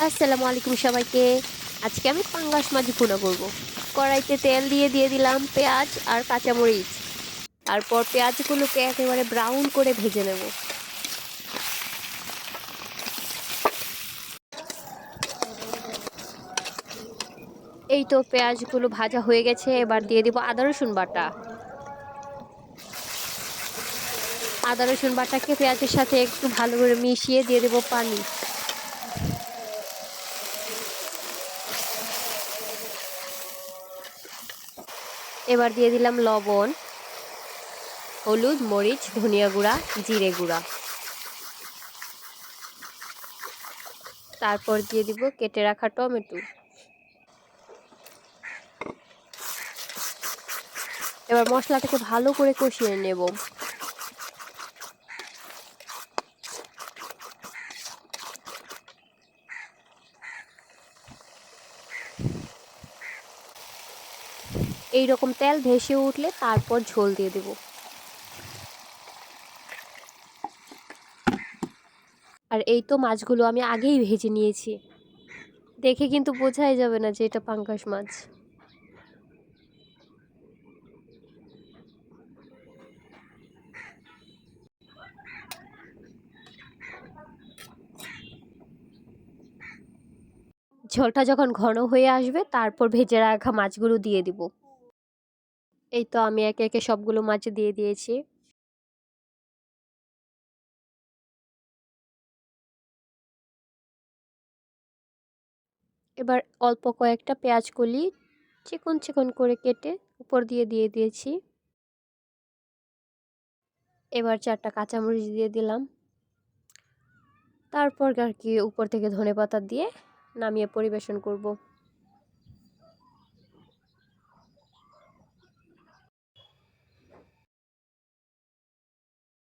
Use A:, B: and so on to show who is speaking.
A: আসসালামু আলাইকুম সবাইকে। আজকে আমি পাঙ্গাস মাছ ভুনা করব। কড়াইতে তেল দিয়ে দিলাম পেঁয়াজ আর কাঁচামরিচ। তারপর পেঁয়াজগুলোকে একেবারে ব্রাউন করে ভেজে নেব। এই তো পেঁয়াজগুলো ভাজা হয়ে গেছে, এবার দিয়ে দিব আদা রসুন বাটা। আদা রসুন বাটাকে পেঁয়াজের সাথে একটু ভালো করে মিশিয়ে দিয়ে দেব পানি। এবার দিয়ে দিলাম লবণ, হলুদ, মরিচ, ধনিয়া গুঁড়া, জিরে গুঁড়া। তারপর দিয়ে দিব কেটে রাখা টমেটো। এবার মশলাটাকে ভালো করে কষিয়ে নেব। এই রকম তেল ভেসে উঠলে তারপর ঝোল দিয়ে দেব। আর এই তো মাছগুলো আমি আগেই ভেজে নিয়েছি, দেখে কিন্তু বোঝাই যাবে না যে এটা পাঙ্গাস মাছ। ঝোলটা যখন ঘন হয়ে আসবে তারপর ভেজে রাখা মাছগুলো দিয়ে দিব। এই তো আমি একে একে সবগুলো মাছ দিয়ে দিয়েছি। এবার অল্প কয়েকটা পেঁয়াজ কলি চিকন চিকন করে কেটে উপর দিয়ে দিয়েছি। এবার 4টা কাঁচামরিচ দিয়ে দিলাম। তারপর আর কি উপর থেকে ধনেপাতা দিয়ে নামিয়ে পরিবেশন করব।